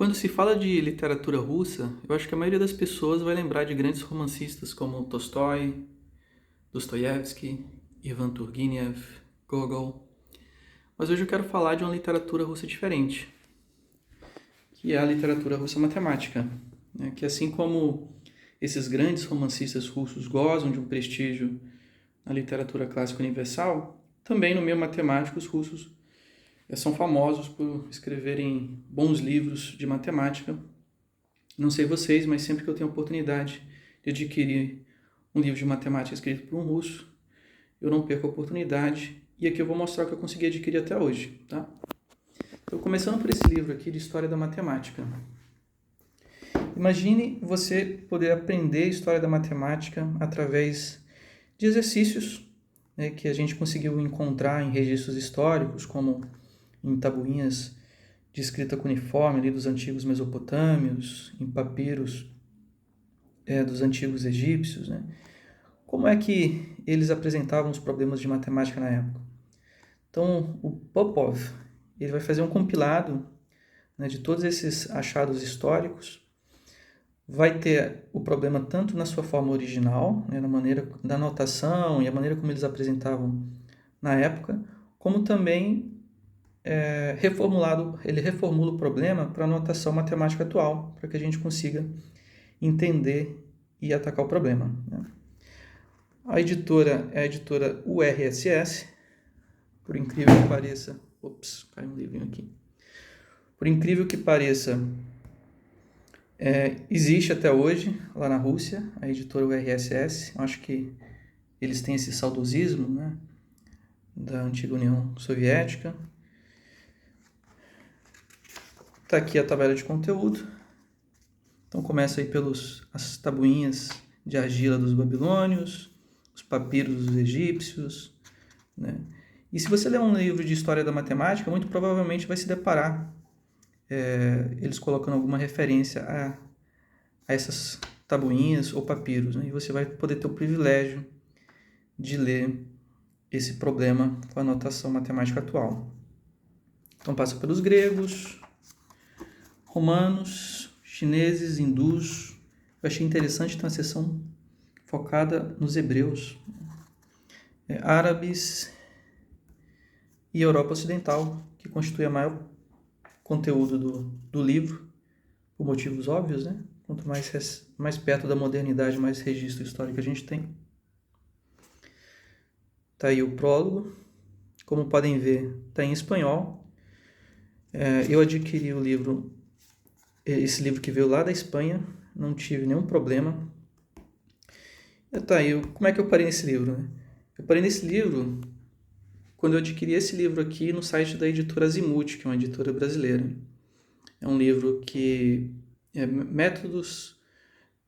Quando se fala de literatura russa, eu acho que a maioria das pessoas vai lembrar de grandes romancistas como Tolstói, Dostoiévski, Ivan Turgenev, Gogol. Mas hoje eu quero falar de uma literatura russa diferente, que é a literatura russa matemática, né? Que assim como esses grandes romancistas russos gozam de um prestígio na literatura clássica universal, também no meio matemático os russos são famosos por escreverem bons livros de matemática. Não sei vocês, mas sempre que eu tenho a oportunidade de adquirir um livro de matemática escrito por um russo, eu não perco a oportunidade. E aqui eu vou mostrar o que eu consegui adquirir até hoje, tá? Então, começando por esse livro aqui de História da Matemática. Imagine você poder aprender História da Matemática através de exercícios, né, que a gente conseguiu encontrar em registros históricos, como em tabuinhas de escrita cuneiforme ali dos antigos mesopotâmios, em papiros dos antigos egípcios, né? Como é que eles apresentavam os problemas de matemática na época? Então, o Popov ele vai fazer um compilado, né, de todos esses achados históricos. Vai ter o problema tanto na sua forma original, né, na maneira da notação e a maneira como eles apresentavam na época, como também ele reformula o problema para a notação matemática atual, para que a gente consiga entender e atacar o problema, né? A editora é a editora URSS, por incrível que pareça... Ops, caiu um livrinho aqui. Por incrível que pareça, existe até hoje, lá na Rússia, a editora URSS. Acho que eles têm esse saudosismo, né, da antiga União Soviética. Está aqui a tabela de conteúdo. Então começa aí as tabuinhas de argila dos babilônios, os papiros dos egípcios, né? E se você ler um livro de história da matemática, muito provavelmente vai se deparar eles colocando alguma referência a essas tabuinhas ou papiros, né? E você vai poder ter o privilégio de ler esse problema com a notação matemática atual. Então passa pelos gregos, romanos, chineses, hindus. Eu achei interessante ter uma seção focada nos hebreus, árabes e Europa Ocidental, que constitui o maior conteúdo do livro, por motivos óbvios, né? Quanto mais perto da modernidade, mais registro histórico a gente tem. Está aí o prólogo. Como podem ver, está em espanhol. Eu adquiri esse livro que veio lá da Espanha, não tive nenhum problema. Tá aí, como é que eu parei nesse livro, né? Eu parei nesse livro quando eu adquiri esse livro aqui no site da editora Azimuth, que é uma editora brasileira. É um livro que é métodos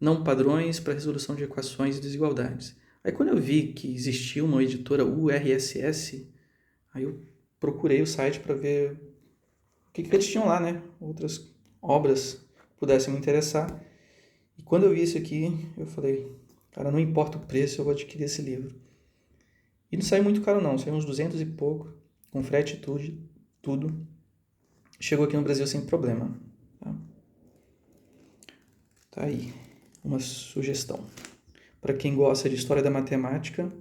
não padrões para resolução de equações e desigualdades. Aí quando eu vi que existia uma editora URSS, aí eu procurei o site para ver o que eles tinham lá, né? Outras obras que pudessem me interessar. E quando eu vi isso aqui, eu falei, cara, não importa o preço, eu vou adquirir esse livro. E não saiu muito caro não, saiu uns 200 e pouco, com frete e tudo. Chegou aqui no Brasil sem problema. Tá aí, uma sugestão. Para quem gosta de história da matemática,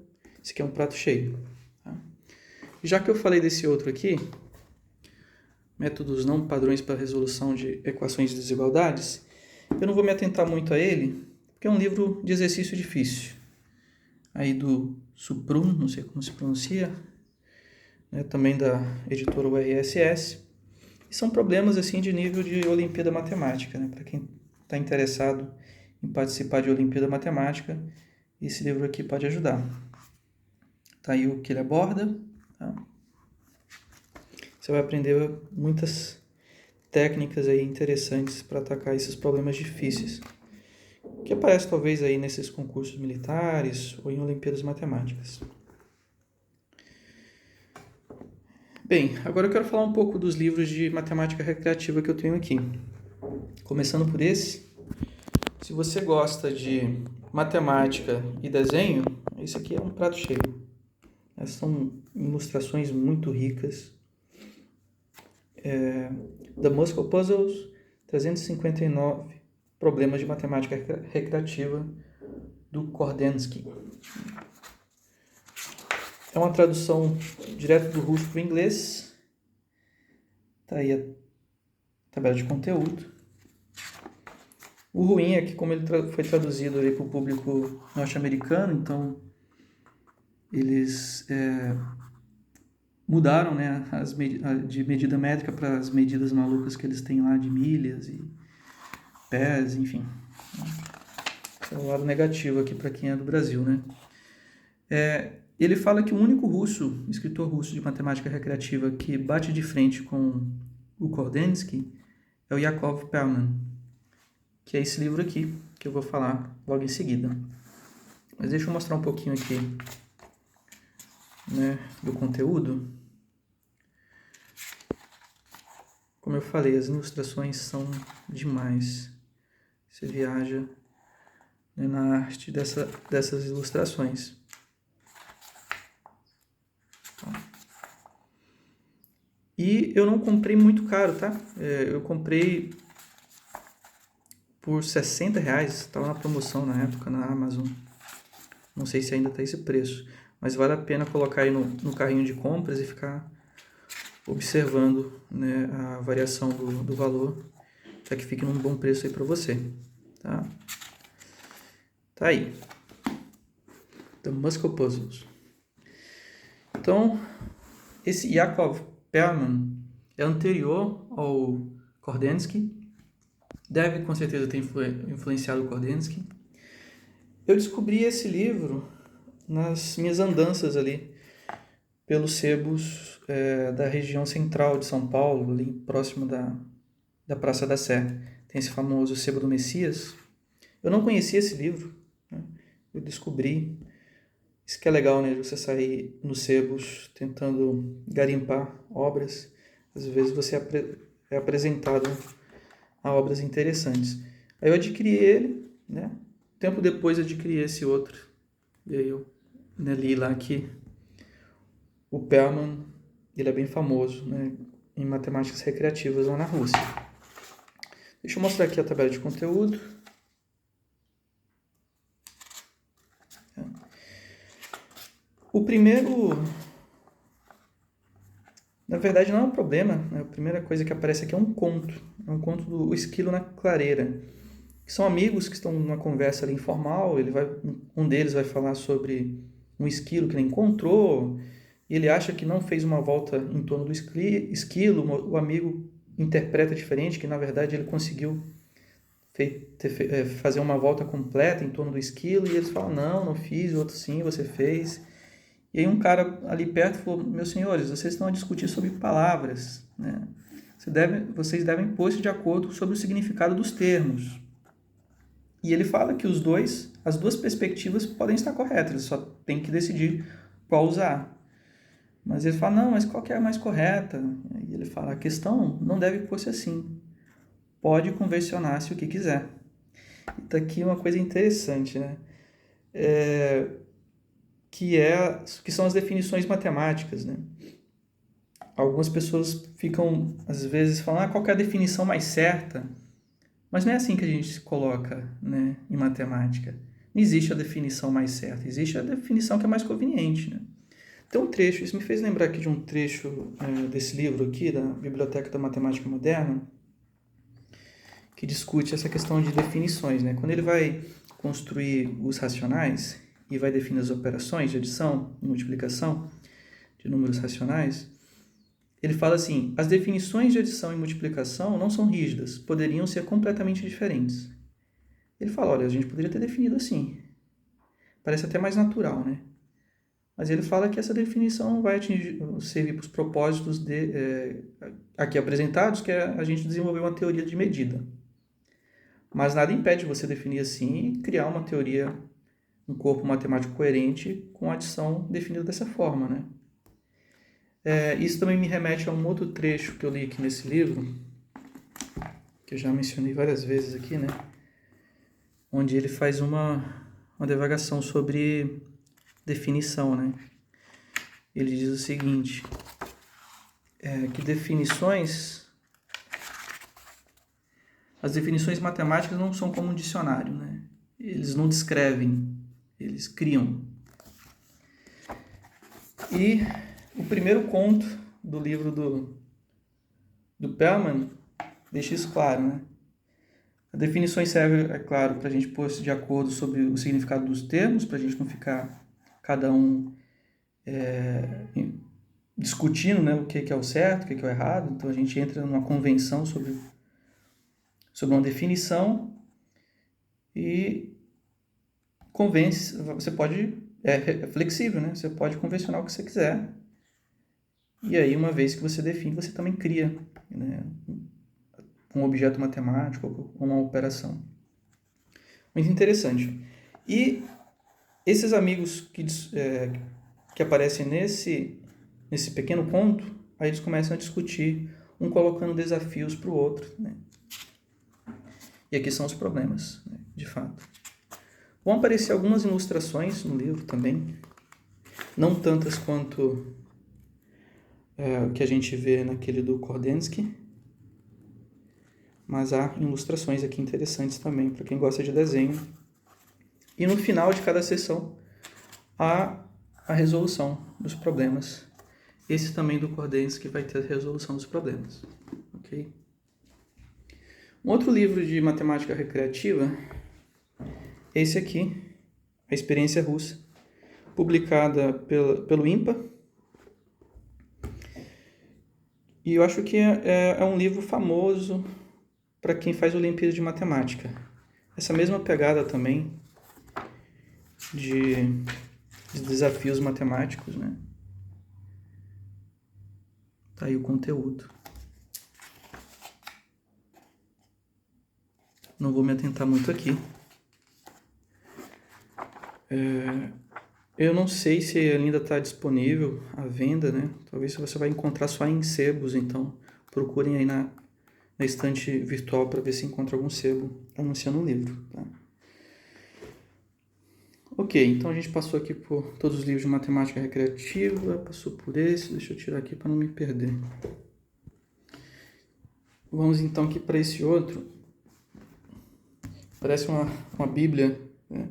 esse aqui é um prato cheio. Tá? Já que eu falei desse outro aqui, métodos não padrões para resolução de equações de desigualdades, eu não vou me atentar muito a ele, porque é um livro de exercício difícil. Aí do Suprum, não sei como se pronuncia, né, também da editora URSS. E são problemas assim de nível de Olimpíada Matemática, né? Para quem está interessado em participar de Olimpíada Matemática, esse livro aqui pode ajudar. Tá aí o que ele aborda. Tá? Você vai aprender muitas técnicas aí interessantes para atacar esses problemas difíceis, que aparecem talvez aí nesses concursos militares ou em Olimpíadas Matemáticas. Bem, agora eu quero falar um pouco dos livros de matemática recreativa que eu tenho aqui. Começando por esse. Se você gosta de matemática e desenho, esse aqui é um prato cheio. Essas são ilustrações muito ricas. The Moscow Puzzles, 359 problemas de matemática recreativa do Kordensky. É uma tradução direto do russo para o inglês. Está aí a tabela de conteúdo. O ruim é que, como ele foi traduzido para o público norte-americano, então eles mudaram, né, de medida métrica para as medidas malucas que eles têm lá de milhas e pés, enfim. Esse é o lado negativo aqui para quem é do Brasil, né? Ele fala que o único escritor russo de matemática recreativa que bate de frente com o Kordensky é o Yakov Perlman, que é esse livro aqui, que eu vou falar logo em seguida. Mas deixa eu mostrar um pouquinho aqui, né, do conteúdo. Como eu falei, as ilustrações são demais. Você viaja, né, na arte dessas ilustrações. E eu não comprei muito caro, tá? Eu comprei por R$60, estava na promoção na época na Amazon. Não sei se ainda está esse preço, mas vale a pena colocar aí no carrinho de compras e ficar observando, né, a variação do valor, para que fique num bom preço aí para você, tá? Tá aí. The Muscle Puzzles. Então, esse Yakov Perlman é anterior ao Kordensky, deve com certeza ter influenciado o Kordensky. Eu descobri esse livro nas minhas andanças ali pelos sebos da região central de São Paulo, ali próximo da Praça da Sé. Tem esse famoso Sebo do Messias. Eu não conhecia esse livro, né? Eu descobri. Isso que é legal, né? Você sair nos sebos tentando garimpar obras. Às vezes você é apresentado a obras interessantes. Aí eu adquiri ele, né? Tempo depois eu adquiri esse outro. E aí eu, né, li lá que o Perlman, ele é bem famoso, né, em matemáticas recreativas lá na Rússia. Deixa eu mostrar aqui a tabela de conteúdo. O primeiro, na verdade, não é um problema, né? A primeira coisa que aparece aqui é um conto. É um conto do Esquilo na Clareira. Que são amigos que estão numa conversa ali informal. Um deles vai falar sobre um esquilo que ele encontrou. E ele acha que não fez uma volta em torno do esquilo. O amigo interpreta diferente, que na verdade ele conseguiu fazer uma volta completa em torno do esquilo. E eles falam, não fiz, o outro sim, você fez. E aí um cara ali perto falou, meus senhores, vocês estão a discutir sobre palavras, né? Vocês devem pôr-se de acordo sobre o significado dos termos. E ele fala que as duas perspectivas podem estar corretas, eles só tem que decidir qual usar. Mas ele fala, não, mas qual que é a mais correta? E ele fala, a questão não deve pôr-se assim. Pode convencionar-se o que quiser. E tá aqui uma coisa interessante, né? Que são as definições matemáticas, né? Algumas pessoas ficam, às vezes, falando, qual que é a definição mais certa? Mas não é assim que a gente se coloca, né, em matemática. Não existe a definição mais certa, existe a definição que é mais conveniente, né? Tem um trecho, isso me fez lembrar aqui de um trecho desse livro aqui, da Biblioteca da Matemática Moderna, que discute essa questão de definições, né? Quando ele vai construir os racionais e vai definir as operações de adição e multiplicação de números racionais, ele fala assim, as definições de adição e multiplicação não são rígidas, poderiam ser completamente diferentes. Ele fala, olha, a gente poderia ter definido assim. Parece até mais natural, né? Mas ele fala que essa definição vai servir para os propósitos aqui apresentados, que é a gente desenvolver uma teoria de medida. Mas nada impede você definir assim e criar uma teoria, um corpo matemático coerente com a adição definida dessa forma, né? Isso também me remete a um outro trecho que eu li aqui nesse livro, que eu já mencionei várias vezes aqui, né? Onde ele faz uma divagação sobre definição, né? Ele diz o seguinte, que definições As definições matemáticas não são como um dicionário, né? Eles não descrevem, eles criam. E o primeiro conto do livro do Perlman deixa isso claro, né? As definições servem, é claro, para a gente pôr-se de acordo sobre o significado dos termos, para a gente não ficar cada um discutindo, né, o que é o certo, o que é o errado. Então a gente entra numa convenção sobre uma definição e convence. Você pode, é flexível, né? Você pode convencionar o que você quiser. E aí, uma vez que você define, você também cria, né, um objeto matemático ou uma operação. Muito interessante. E esses amigos que aparecem nesse pequeno conto, aí eles começam a discutir, um colocando desafios para o outro, né? E aqui são os problemas, né, de fato. Vão aparecer algumas ilustrações no livro também, não tantas quanto o que a gente vê naquele do Kordensky, mas há ilustrações aqui interessantes também para quem gosta de desenho. E no final de cada sessão há a resolução dos problemas. Esse também do Kordensky vai ter a resolução dos problemas. Ok? Um outro livro de matemática recreativa é esse aqui, A Experiência Russa, publicada pelo IMPA. E eu acho que é um livro famoso para quem faz Olimpíada de Matemática. Essa mesma pegada também de desafios matemáticos, né? Tá aí o conteúdo. Não vou me atentar muito aqui. Eu não sei se ele ainda está disponível à venda, né? Talvez você vai encontrar só em sebos, então procurem aí na estante virtual para ver se encontra algum sebo anunciando o livro, tá? Ok, então a gente passou aqui por todos os livros de matemática recreativa, passou por esse, deixa eu tirar aqui para não me perder. Vamos então aqui para esse outro. Parece uma bíblia, né?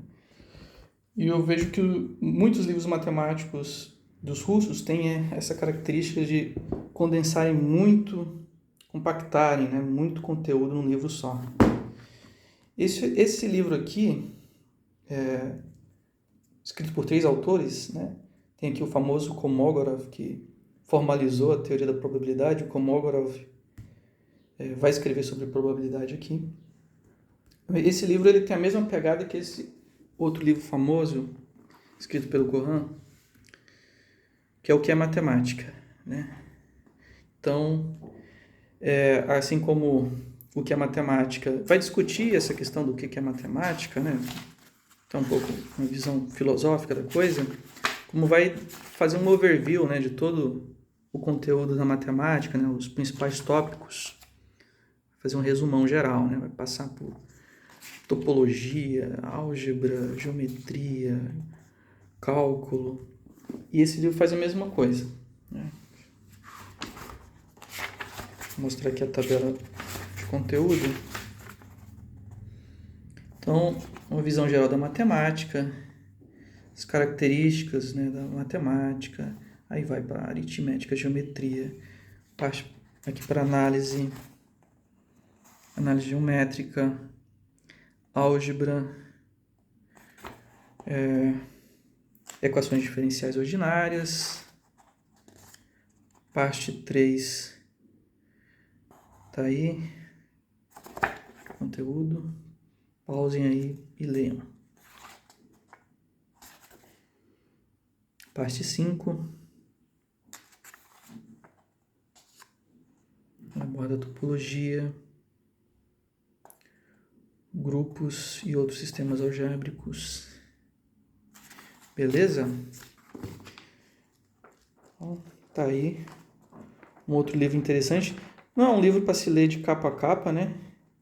E eu vejo que muitos livros matemáticos dos russos têm essa característica de condensarem muito, compactarem, né, muito conteúdo num livro só. Esse livro aqui, escrito por 3 autores, né, tem aqui o famoso Kolmogorov, que formalizou a teoria da probabilidade. O Kolmogorov vai escrever sobre probabilidade aqui. Esse livro ele tem a mesma pegada que esse outro livro famoso, escrito pelo Gohan, que é o que é matemática, né? Então, assim como o que é matemática, vai discutir essa questão do que é matemática, né? Então, um pouco uma visão filosófica da coisa, como vai fazer um overview, né, de todo o conteúdo da matemática, né, os principais tópicos, fazer um resumão geral, né? Vai passar por topologia, álgebra, geometria, cálculo. E esse livro faz a mesma coisa, né? Vou mostrar aqui a tabela de conteúdo. Então, uma visão geral da matemática, as características, né, da matemática, aí vai para aritmética, geometria, parte aqui para análise geométrica, álgebra, equações diferenciais ordinárias, parte 3, tá aí, conteúdo, pausem aí e leiam. Parte 5, aborda a topologia, grupos e outros sistemas algébricos. Beleza? Então, tá aí um outro livro interessante. Não é um livro para se ler de capa a capa, né?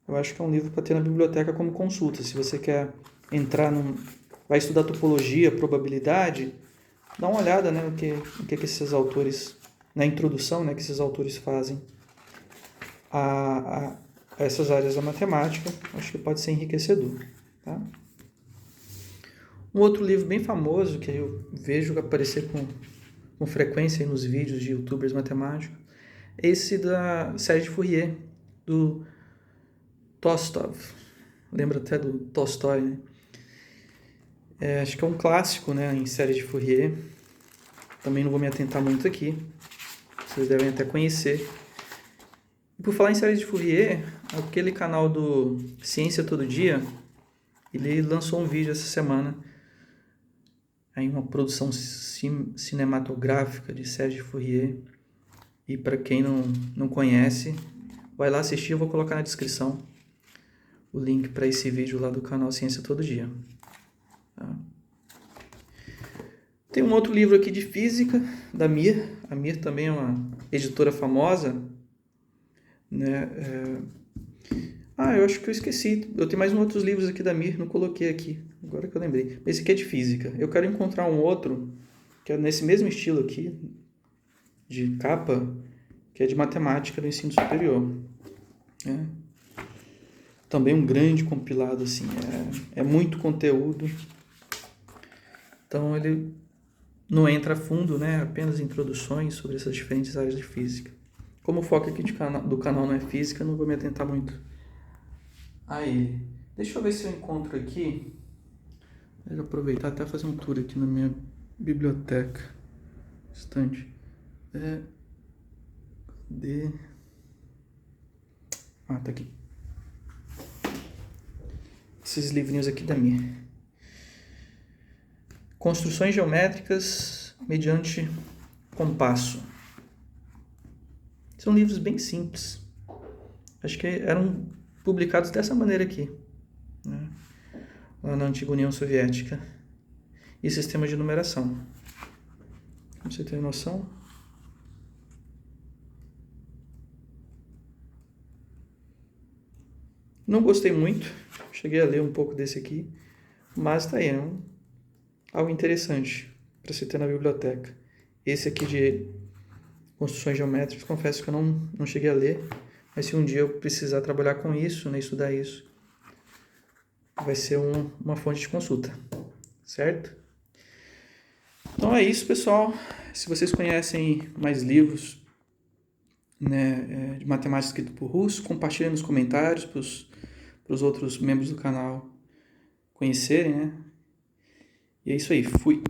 Eu acho que é um livro para ter na biblioteca como consulta. Se você quer entrar vai estudar topologia, probabilidade, dá uma olhada, né, no que esses autores, na introdução, né, que esses autores fazem a essas áreas da matemática, acho que pode ser enriquecedor. Tá? Um outro livro bem famoso que eu vejo aparecer com frequência aí nos vídeos de youtubers matemáticos é esse da série de Fourier, do Tostov. Lembra até do Tolstói, né? Acho que é um clássico, né, em série de Fourier. Também não vou me atentar muito aqui. Vocês devem até conhecer. E por falar em série de Fourier, aquele canal do Ciência Todo Dia, ele lançou um vídeo essa semana, aí uma produção cinematográfica de série de Fourier. E para quem não conhece, vai lá assistir, eu vou colocar na descrição o link para esse vídeo lá do canal Ciência Todo Dia. Tá? Tem um outro livro aqui de física, da Mir. A Mir também é uma editora famosa, né? Eu acho que eu esqueci. Eu tenho mais outros livros aqui da Mir, não coloquei aqui, agora que eu lembrei. Esse aqui é de física. Eu quero encontrar um outro, que é nesse mesmo estilo aqui, de capa, que é de matemática do ensino superior. Também um grande compilado, assim, é muito conteúdo. Então ele não entra a fundo, né? Apenas introduções sobre essas diferentes áreas de física. Como o foco aqui do canal não é física, não vou me atentar muito a ele. Deixa eu ver se eu encontro aqui. Vou aproveitar até fazer um tour aqui na minha biblioteca. Estante. Cadê? Tá aqui. Esses livrinhos aqui da minha. Construções geométricas mediante compasso. São livros bem simples. Acho que eram publicados dessa maneira aqui, né? Lá na antiga União Soviética. E sistema de numeração. Pra você ter noção. Não gostei muito. Cheguei a ler um pouco desse aqui. Mas tá aí, algo interessante para se ter na biblioteca. Esse aqui de construções geométricas, confesso que eu não cheguei a ler, mas se um dia eu precisar trabalhar com isso, né, estudar isso, vai ser uma fonte de consulta, certo? Então é isso, pessoal. Se vocês conhecem mais livros, né, de matemática escrito por russo, compartilhem nos comentários para os outros membros do canal conhecerem, né? E é isso aí, fui!